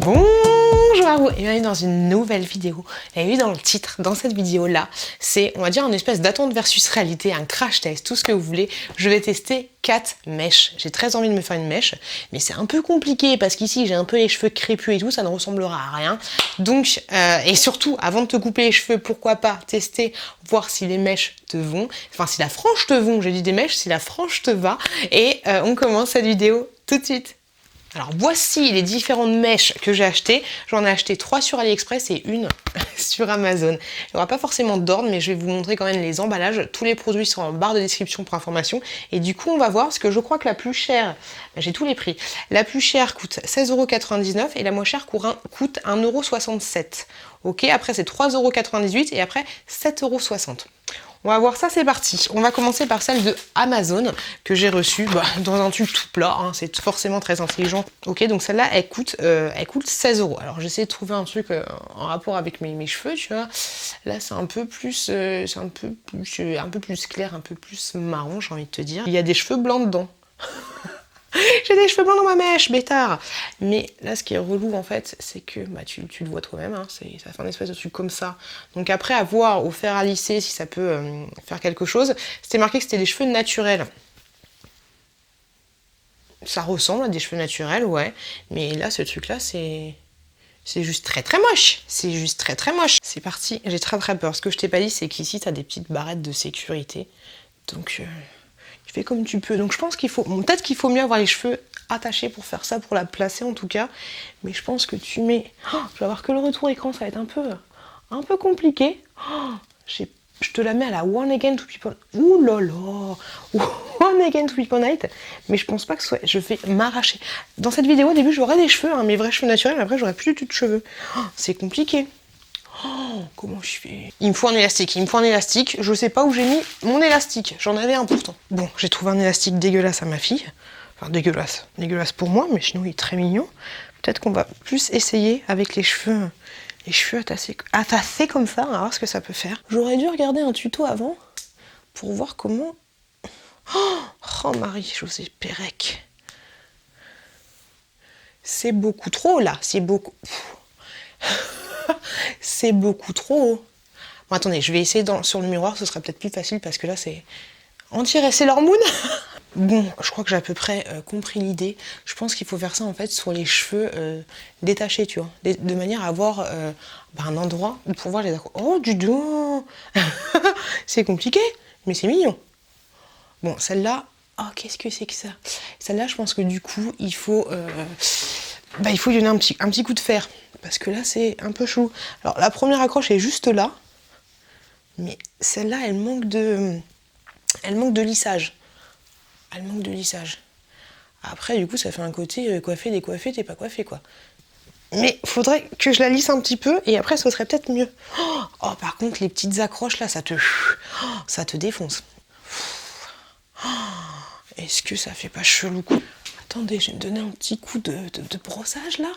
Bonjour à vous et bienvenue dans une nouvelle vidéo. Vous avez vu dans le titre, dans cette vidéo là, c'est on va dire une espèce d'attente versus réalité, un crash test, tout ce que vous voulez. Je vais tester 4 mèches. J'ai très envie de me faire une mèche, mais c'est un peu compliqué parce qu'ici j'ai un peu les cheveux crépus et tout, ça ne ressemblera à rien. Donc, et surtout, avant de te couper les cheveux, pourquoi pas tester, voir si les mèches te vont, enfin si la frange te vont, j'ai dit des mèches, si la frange te va. Et on commence cette vidéo tout de suite. Alors voici les différentes mèches que j'ai achetées. J'en ai acheté 3 sur AliExpress et une sur Amazon. Il n'y aura pas forcément d'ordre, mais je vais vous montrer quand même les emballages. Tous les produits sont en barre de description pour information. Et du coup, on va voir, parce que je crois que la plus chère, j'ai tous les prix, la plus chère coûte 16,99 € et la moins chère coûte 1,67 €. Ok, après c'est 3,98 € et après 7,60 €. On va voir ça, c'est parti. On va commencer par celle de Amazon que j'ai reçue dans un tube tout plat, hein, c'est forcément très intelligent. Ok, donc celle-là, elle coûte 16 €. Alors j'essaie de trouver un truc en rapport avec mes cheveux, tu vois. Là, c'est un peu plus, un peu plus clair, un peu plus marron, j'ai envie de te dire. Il y a des cheveux blancs dedans. J'ai des cheveux blancs dans ma mèche, bêtard. Mais là, ce qui est relou, en fait, c'est que, tu le vois toi-même, hein, ça fait un espèce de truc comme ça. Donc après, à voir au fer à lisser si ça peut faire quelque chose. C'était marqué que c'était des cheveux naturels. Ça ressemble à des cheveux naturels, ouais. Mais là, ce truc-là, c'est juste très très moche. C'est juste très très moche. C'est parti, j'ai très très peur. Ce que je t'ai pas dit, c'est qu'ici, t'as des petites barrettes de sécurité. Donc... tu fais comme tu peux. Donc je pense qu'il faut... peut-être qu'il faut mieux avoir les cheveux attachés pour faire ça, pour la placer en tout cas. Mais je pense que tu mets... Oh, je vais avoir que le retour écran, ça va être un peu compliqué. Oh, je te la mets à la One Again to People... Ouh là là. One Again to People Night. Mais je pense pas que ce soit... Je vais m'arracher. Dans cette vidéo, au début, j'aurais des cheveux, hein, mes vrais cheveux naturels. Après, j'aurais plus du tout de cheveux. Oh, c'est compliqué. Oh, comment je fais? Il me faut un élastique, je sais pas où j'ai mis mon élastique, j'en avais un pourtant. Bon, j'ai trouvé un élastique dégueulasse à ma fille, enfin dégueulasse pour moi, mais sinon il est très mignon. Peut-être qu'on va plus essayer avec les cheveux attachés comme ça, on va voir ce que ça peut faire. J'aurais dû regarder un tuto avant, pour voir comment... Oh Marie-Josée Pérec. C'est beaucoup trop là, c'est beaucoup... C'est beaucoup trop. Bon, attendez, je vais essayer sur le miroir, ce sera peut-être plus facile parce que là, c'est... On dirait Sailor Moon. Bon, je crois que j'ai à peu près compris l'idée. Je pense qu'il faut faire ça en fait sur les cheveux détachés, tu vois. De manière à avoir un endroit où pouvoir les accrocher. Oh, du dos. C'est compliqué, mais c'est mignon. Bon, celle-là... Oh, qu'est-ce que c'est que ça? Celle-là, je pense que du coup, il faut lui donner un petit coup de fer. Parce que là, c'est un peu chelou. Alors, la première accroche est juste là. Mais celle-là, elle manque de lissage. Elle manque de lissage. Après, du coup, ça fait un côté coiffé, décoiffé, t'es pas coiffé, quoi. Mais faudrait que je la lisse un petit peu et après, ce serait peut-être mieux. Oh, par contre, les petites accroches, là, ça te défonce. Est-ce que ça fait pas chelou, quoi? Attendez, je vais me donner un petit coup de brossage, là.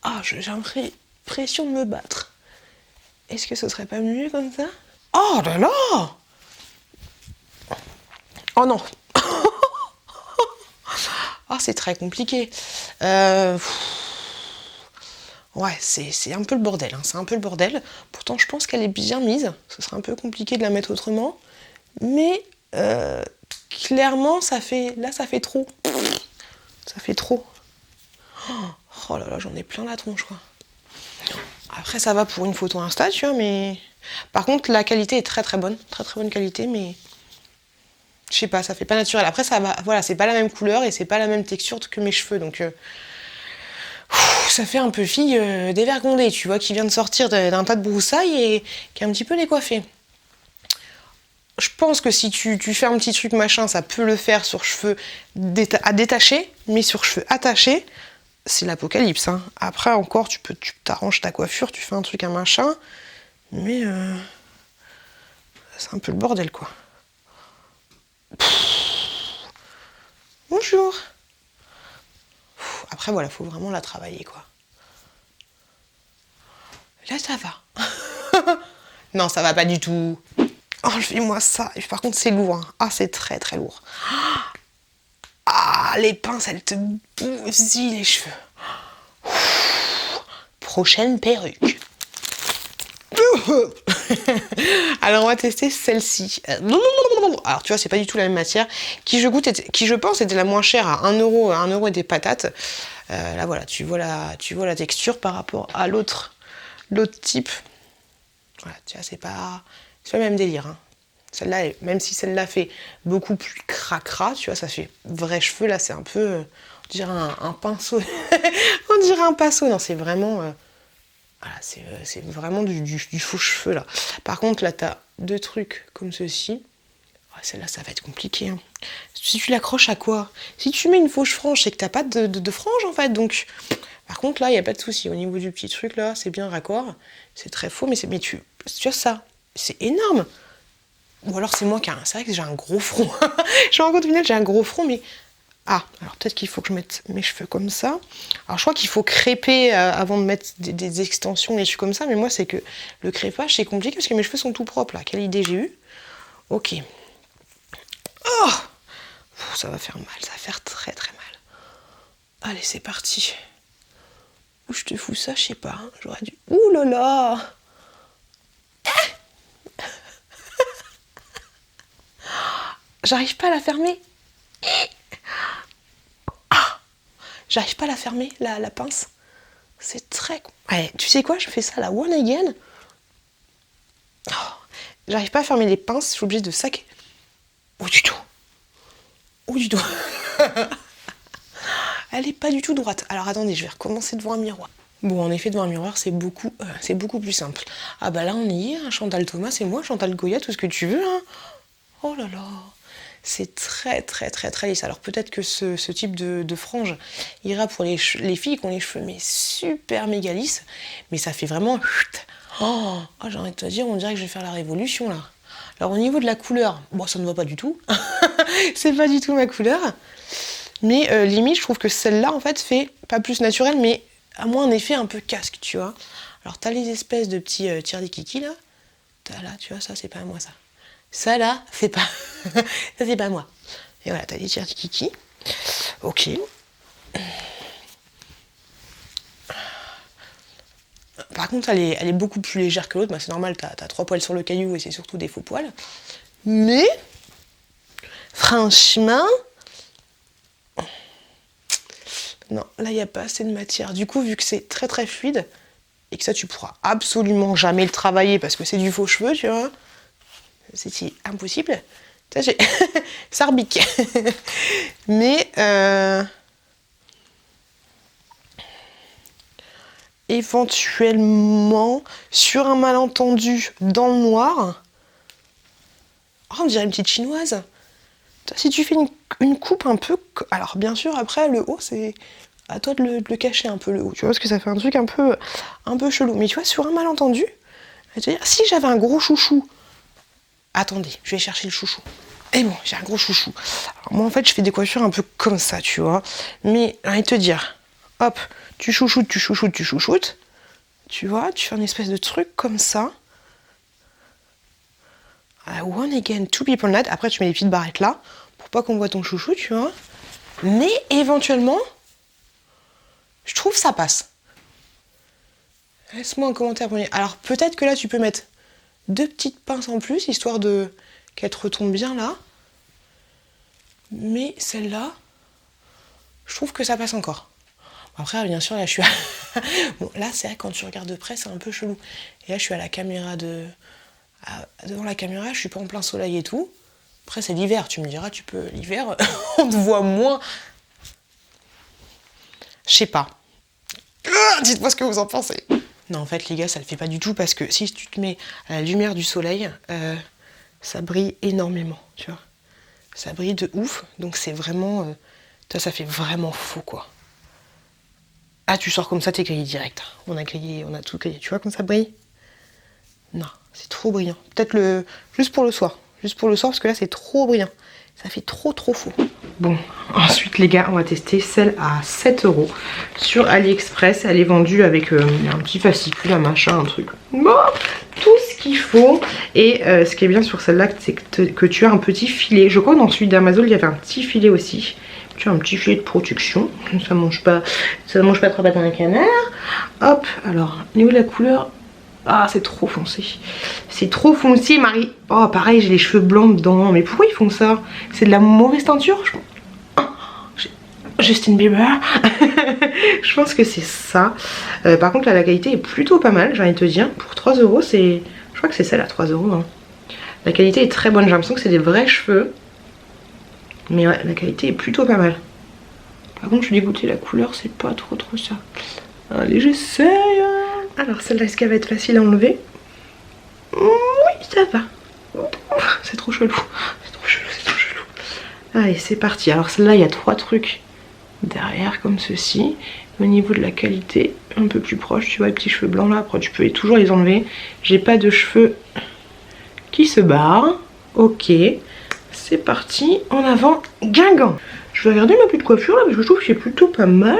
Ah, j'ai l'impression de me battre. Est-ce que ce serait pas mieux comme ça? Oh là là! Oh non! Oh, c'est très compliqué. Ouais, c'est un peu le bordel, hein, c'est un peu le bordel. Pourtant, je pense qu'elle est bien mise. Ce serait un peu compliqué de la mettre autrement. Mais clairement, ça fait trop. Ça fait trop. Oh là là, j'en ai plein la tronche, quoi. Après, ça va pour une photo Insta, tu vois, mais... Par contre, la qualité est très très bonne. Très très bonne qualité, mais... Je sais pas, ça fait pas naturel. Après, ça va... Voilà, c'est pas la même couleur et c'est pas la même texture que mes cheveux, donc... ça fait un peu fille dévergondée, tu vois, qui vient de sortir d'un tas de broussailles et qui est un petit peu décoiffée. Je pense que si tu fais un petit truc machin, ça peut le faire sur cheveux à détacher, mais sur cheveux attachés, c'est l'apocalypse, hein. Après encore, tu t'arranges ta coiffure, tu fais un truc, un machin, mais c'est un peu le bordel, quoi. Bonjour. Après voilà, faut vraiment la travailler, quoi. Là ça va. Non, ça va pas du tout. Enlevez-moi ça. Et par contre, c'est lourd, hein. Ah, c'est très très lourd. Ah, les pinces, elles te bousillent les cheveux. prochaine perruque. Alors on va tester celle-ci. Alors tu vois, c'est pas du tout la même matière. Qui je pense était la moins chère à 1 euro, 1 euro et des patates. Là voilà, tu vois la texture par rapport à l'autre type. Voilà, tu vois, c'est pas le même délire. Hein. Celle-là, même si celle-là fait beaucoup plus cracra, tu vois, ça fait vrai cheveux. Là, c'est un peu, on dirait un pinceau. On dirait un pinceau. Non, c'est vraiment, voilà, c'est vraiment du faux cheveux là. Par contre, là, t'as deux trucs comme ceci. Ouais, celle-là, ça va être compliqué. Hein. Si tu l'accroches à quoi? Si tu mets une fausse frange, c'est que t'as pas de frange en fait. Donc, par contre, là, il n'y a pas de souci. Au niveau du petit truc là, c'est bien raccord. C'est très faux, mais tu vois ça, c'est énorme. Ou alors c'est moi qui c'est vrai que j'ai un gros front. Je me rends compte au final, j'ai un gros front, mais ah, alors peut-être qu'il faut que je mette mes cheveux comme ça. Alors je crois qu'il faut crêper avant de mettre des extensions, les cheveux comme ça, mais moi c'est que le crépage c'est compliqué parce que mes cheveux sont tout propres là. Quelle idée j'ai eue. Ok. Oh, ça va faire mal, ça va faire très très mal. Allez, c'est parti. Où je te fous ça, je sais pas. Hein. J'aurais dû. Ouh là là. J'arrive pas à la fermer. J'arrive pas à la fermer, la pince. C'est très... Ouais, tu sais quoi, je fais ça à la one again. Oh, j'arrive pas à fermer les pinces, je suis obligée de saquer. Oh du tout. Oh du tout. Elle est pas du tout droite. Alors attendez, je vais recommencer devant un miroir. Bon, en effet, devant un miroir, c'est beaucoup plus simple. Ah bah là, on y est, hein, Chantal Thomas, c'est moi, Chantal Goya, tout ce que tu veux. Hein. Oh là là. C'est très très très très lisse. Alors peut-être que ce type de frange ira pour les filles qui ont les cheveux mais super méga lisses. Mais ça fait vraiment... Oh, j'ai envie de te dire, on dirait que je vais faire la révolution là. Alors au niveau de la couleur, bon ça ne va pas du tout. C'est pas du tout ma couleur. Mais limite je trouve que celle-là en fait fait pas plus naturel mais à moins un effet un peu casque, tu vois. Alors t'as les espèces de petits tire-des-kiki là. T'as là, tu vois, ça c'est pas à moi ça. Ça là, c'est pas... ça c'est pas moi. Et voilà, t'as les tire-des-kiki. Ok. Par contre, elle est beaucoup plus légère que l'autre. Bah, c'est normal, t'as 3 poils sur le caillou et c'est surtout des faux poils. Mais, franchement... Non, là, il n'y a pas assez de matière. Du coup, vu que c'est très très fluide, et que ça, tu pourras absolument jamais le travailler parce que c'est du faux cheveux, tu vois. C'est impossible. Ça rebique. Mais éventuellement, sur un malentendu dans le noir, oh, on dirait une petite chinoise. Si tu fais une coupe un peu... Alors bien sûr, après, le haut, c'est à toi de le cacher un peu le haut. Tu vois, parce que ça fait un truc un peu chelou. Mais tu vois, sur un malentendu, je vais te dire, si j'avais un gros chouchou... Attendez, je vais chercher le chouchou. Et bon, j'ai un gros chouchou. Alors moi, en fait, je fais des coiffures un peu comme ça, tu vois. Mais, j'ai envie de te dire, hop, tu chouchoutes. Tu vois, tu fais une espèce de truc comme ça. One again, two people net. Après, tu mets des petites barrettes là, pour pas qu'on voit ton chouchou, tu vois. Mais, éventuellement, je trouve ça passe. Laisse-moi un commentaire premier. Alors, peut-être que là, tu peux mettre 2 petites pinces en plus, histoire de qu'elle te retombe bien là. Mais celle-là, je trouve que ça passe encore. Après, bien sûr, là, je suis... Bon, là, c'est vrai, quand tu regardes de près, c'est un peu chelou. Et là, je suis à la caméra devant la caméra, je suis pas en plein soleil et tout. Après, c'est l'hiver, tu me diras, l'hiver, on te voit moins. Je sais pas. Dites-moi ce que vous en pensez. Non, en fait, les gars, ça le fait pas du tout parce que si tu te mets à la lumière du soleil, ça brille énormément, tu vois. Ça brille de ouf, donc c'est vraiment... ça fait vraiment faux, quoi. Ah, tu sors comme ça, t'es grillé direct. On a tout grillé. Tu vois comme ça brille? Non, c'est trop brillant. Peut-être juste pour le soir. Juste pour le soir, parce que là, c'est trop brillant. Ça fait trop faux. Bon, ensuite, les gars, on va tester celle à 7 € sur AliExpress. Elle est vendue avec un petit fascicule, un machin, un truc. Bon, tout ce qu'il faut. Et ce qui est bien sur celle-là, c'est que tu as un petit filet. Je crois que dans celui d'Amazon, il y avait un petit filet aussi. Tiens, un petit filet de protection. Ça mange pas trop patin un canard. Hop, alors, au niveau de la couleur... Ah, c'est trop foncé. C'est trop foncé, Marie. Oh, pareil, j'ai les cheveux blancs dedans. Mais pourquoi ils font ça? C'est de la mauvaise teinture? Justin Bieber. Je pense que c'est ça. Par contre, là, la qualité est plutôt pas mal, j'ai envie de te dire. Pour 3 euros, c'est... Je crois que c'est celle à 3 euros. Hein. La qualité est très bonne. J'ai l'impression que c'est des vrais cheveux. Mais ouais, la qualité est plutôt pas mal. Par contre, je suis dégoûtée. La couleur, c'est pas trop ça. Allez, j'essaye. Alors, celle-là, est-ce qu'elle va être facile à enlever? Oui, ça va. C'est trop chelou. C'est trop chelou, c'est trop chelou. Allez, c'est parti. Alors, celle-là, il y a 3 trucs derrière, comme ceci. Au niveau de la qualité, un peu plus proche. Tu vois, les petits cheveux blancs là. Après, tu peux toujours les enlever. J'ai pas de cheveux qui se barrent. Ok. C'est parti. En avant, Guingamp. Je vais regarder ma petite coiffure là, parce que je trouve que c'est plutôt pas mal.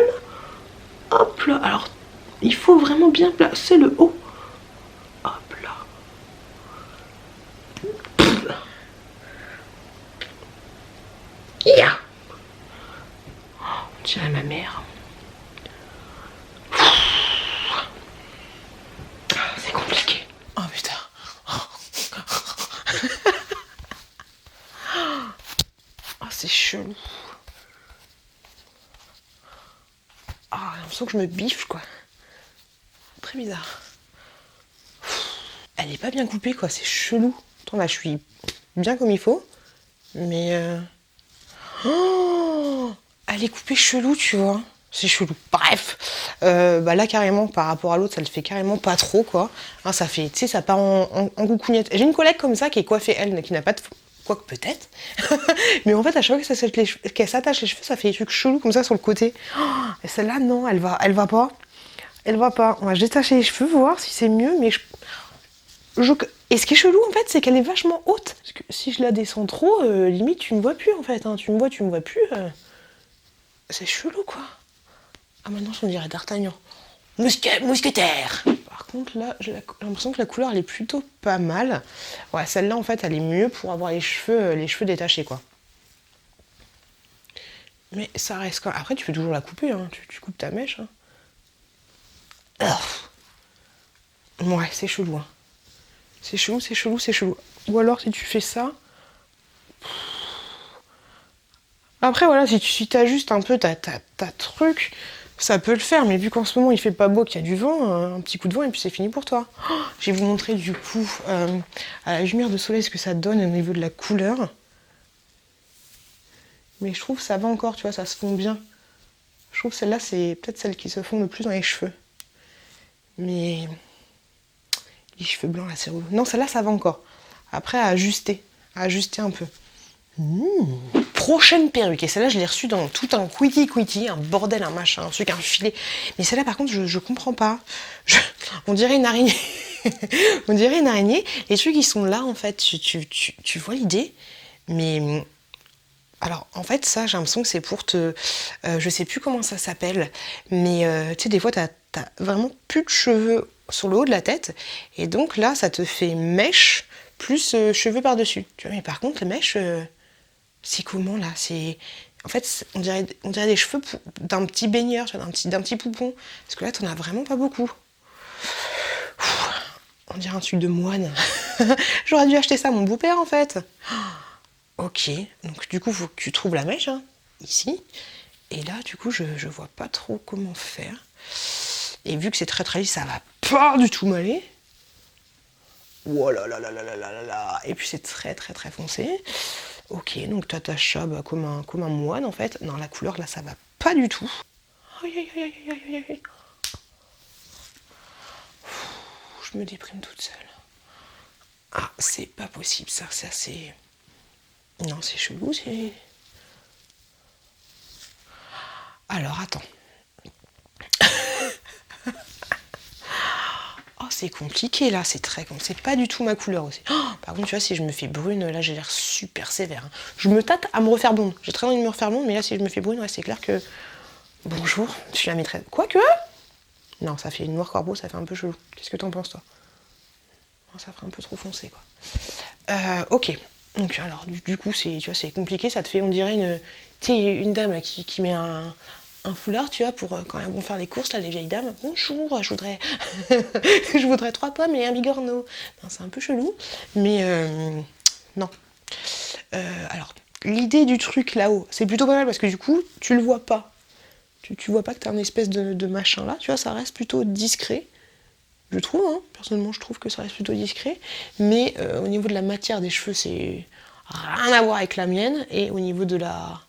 Hop là. Alors, il faut vraiment bien placer le haut. Hop là. Yeah. On dirait ma mère. C'est compliqué. Oh putain. Oh, c'est chelou. Ah, j'ai l'impression que je me biffe quoi. Très bizarre. Elle est pas bien coupée quoi, c'est chelou. Attends là, je suis bien comme il faut. Mais oh, elle est coupée chelou, tu vois. C'est chelou. Bref. Bah là carrément par rapport à l'autre, ça le fait carrément pas trop quoi. Hein, ça fait, tu sais, ça part en coucougnette. J'ai une collègue comme ça qui est coiffée elle, qui n'a pas de... Quoique peut-être. Mais en fait à chaque fois qu'elle s'attache les cheveux, ça fait des trucs chelous comme ça sur le côté. Oh, et celle-là non, elle va pas. Elle va pas. On va juste détacher les cheveux, voir si c'est mieux, mais et ce qui est chelou en fait, c'est qu'elle est vachement haute. Parce que si je la descends trop, limite tu me vois plus en fait. Hein. Tu me vois plus. C'est chelou quoi. Ah maintenant on dirait D'Artagnan. Mousquetaire. Par contre là, j'ai l'impression que la couleur elle est plutôt pas mal. Ouais, celle-là en fait elle est mieux pour avoir les cheveux détachés quoi. Mais ça reste quoi. Après tu peux toujours la couper, hein. Tu coupes ta mèche. Hein. Ouais, c'est chelou. Hein. C'est chelou. Ou alors si tu fais ça. Après voilà, si tu t'ajustes un peu ta truc, ça peut le faire, mais vu qu'en ce moment il fait pas beau, qu'il y a du vent, un petit coup de vent et puis c'est fini pour toi. Oh, je vais vous montrer du coup à la lumière de soleil ce que ça donne au niveau de la couleur. Mais je trouve que ça va encore, tu vois, ça se fond bien. Je trouve que celle-là c'est peut-être celle qui se fond le plus dans les cheveux. Mais les cheveux blancs là c'est relou. Non, celle-là ça va encore. Après à ajuster un peu. Prochaine perruque, et celle-là je l'ai reçue dans tout un quitty, un bordel, un machin, un truc, un filet. Mais celle-là par contre je comprends pas. On dirait une araignée. On dirait une araignée. Les trucs ils sont là en fait, tu vois l'idée. Mais alors en fait ça j'ai l'impression que c'est pour te... je sais plus comment ça s'appelle, mais tu sais des fois t'as vraiment plus de cheveux sur le haut de la tête. Et donc là ça te fait mèche plus cheveux par-dessus. Tu vois, mais par contre les mèches... c'est comment là? C'est en fait on dirait des cheveux d'un petit baigneur, tu vois, d'un petit poupon. Parce que là t'en as vraiment pas beaucoup. On dirait un truc de moine. J'aurais dû acheter ça à mon beau-père en fait. Ok, donc du coup faut que tu trouves la mèche hein, ici. Et là du coup je vois pas trop comment faire. Et vu que c'est très lisse, ça va pas du tout m'aller. Oh là là là là là là là. Et puis c'est très foncé. Ok, donc t'attaches ça bah, comme un moine en fait. Non, la couleur là, ça va pas du tout. Aïe, aïe, aïe, aïe, aïe, aïe. Je me déprime toute seule. Ah, c'est pas possible ça, c'est assez... Non, c'est chelou, c'est... Alors, attends. Oh, c'est compliqué là, c'est pas du tout ma couleur aussi. Oh, par contre, tu vois, si je me fais brune, là j'ai l'air super sévère. Hein. Je me tâte à me refaire blonde. J'ai très envie de me refaire blonde, mais là si je me fais brune, ouais, c'est clair que... Bonjour, je suis la maîtresse. Quoique... Non, ça fait noir corbeau, ça fait un peu chelou. Qu'est-ce que t'en penses toi? Ça ferait un peu trop foncé quoi. Ok. Donc alors du coup tu vois, c'est compliqué, ça te fait on dirait une dame là, qui met un foulard, tu vois, pour quand elles vont faire les courses, là, les vieilles dames. Bonjour, je voudrais, je voudrais 3 pommes et un bigorneau. Non, c'est un peu chelou, mais non. Alors, l'idée du truc là-haut, c'est plutôt pas mal parce que du coup, tu le vois pas. Tu vois pas que t'as une espèce de machin là, tu vois, ça reste plutôt discret. Je trouve, hein. Personnellement, je trouve que ça reste plutôt discret. Mais au niveau de la matière des cheveux, c'est rien à voir avec la mienne. Et au niveau de la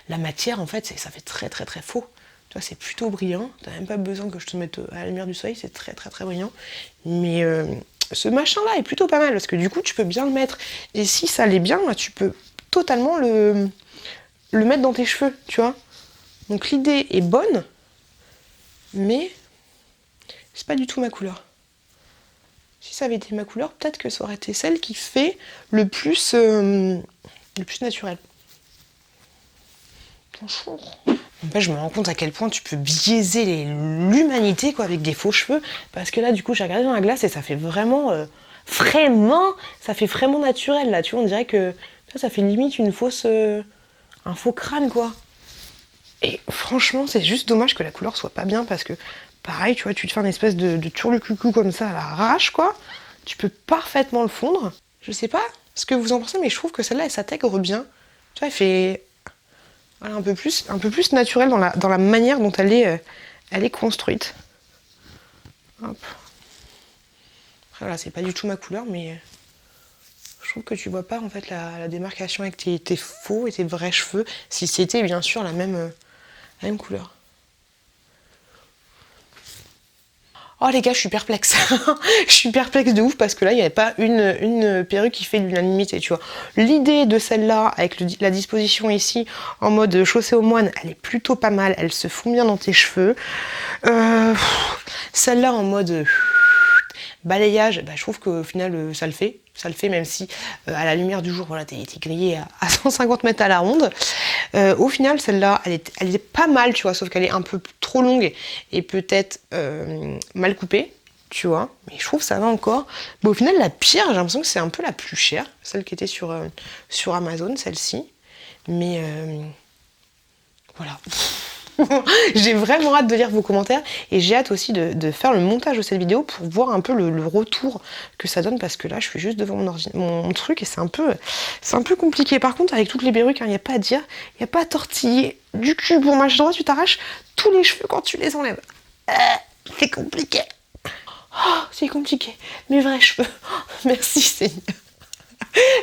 la matière, en fait, ça fait très très très faux. Tu vois, c'est plutôt brillant. T'as même pas besoin que je te mette à la lumière du soleil, c'est très très très brillant. Mais ce machin-là est plutôt pas mal parce que du coup, tu peux bien le mettre. Et si ça allait bien, là, tu peux totalement le mettre dans tes cheveux, tu vois. Donc l'idée est bonne, mais c'est pas du tout ma couleur. Si ça avait été ma couleur, peut-être que ça aurait été celle qui fait le plus naturel. Bonjour. En fait, je me rends compte à quel point tu peux biaiser l'humanité quoi avec des faux cheveux. Parce que là, du coup, j'ai regardé dans la glace et ça fait vraiment, ça fait vraiment naturel là. Tu vois, on dirait que ça fait limite un faux crâne quoi. Et franchement, c'est juste dommage que la couleur soit pas bien parce que, pareil, tu vois, tu te fais une espèce de turlucucu comme ça à l'arrache quoi. Tu peux parfaitement le fondre. Je sais pas ce que vous en pensez, mais je trouve que celle-là, elle s'intègre bien. Tu vois, elle fait voilà, un peu plus naturelle dans la manière dont elle est construite. Hop. Après, voilà, c'est pas du tout ma couleur, mais je trouve que tu vois pas en fait la démarcation avec tes faux et tes vrais cheveux, si c'était bien sûr la même couleur. Oh les gars, je suis perplexe. Je suis perplexe de ouf parce que là, il n'y avait pas une perruque qui fait l'unanimité, tu vois. L'idée de celle-là, avec la disposition ici, en mode chaussée aux moines, elle est plutôt pas mal. Elle se fond bien dans tes cheveux. Celle-là, en mode balayage, bah, je trouve qu'au final, ça le fait. Ça le fait, même si à la lumière du jour, voilà, t'es grillé à 150 mètres à la ronde. Au final, celle-là, elle est pas mal, tu vois, sauf qu'elle est un peu trop longue et peut-être mal coupée, tu vois. Mais je trouve que ça va encore. Bon, au final, la pire, j'ai l'impression que c'est un peu la plus chère, celle qui était sur Amazon, celle-ci. Mais voilà. J'ai vraiment hâte de lire vos commentaires et j'ai hâte aussi de faire le montage de cette vidéo pour voir un peu le retour que ça donne parce que là je suis juste devant mon truc et c'est un peu compliqué. Par contre avec toutes les perruques, il n'y a pas à dire, il n'y a pas à tortiller du cul pour marcher droit, tu t'arraches tous les cheveux quand tu les enlèves. C'est compliqué. Oh, c'est compliqué. Mes vrais cheveux. Oh, merci Seigneur.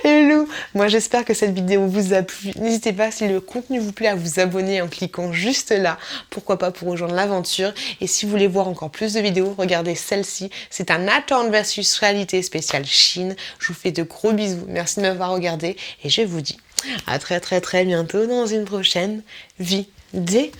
Hello. Moi j'espère que cette vidéo vous a plu. N'hésitez pas si le contenu vous plaît à vous abonner en cliquant juste là. Pourquoi pas pour rejoindre l'aventure. Et si vous voulez voir encore plus de vidéos, regardez celle-ci. C'est un attente versus réalité spéciale Chine. Je vous fais de gros bisous. Merci de m'avoir regardé. Et je vous dis à très très très bientôt dans une prochaine vidéo.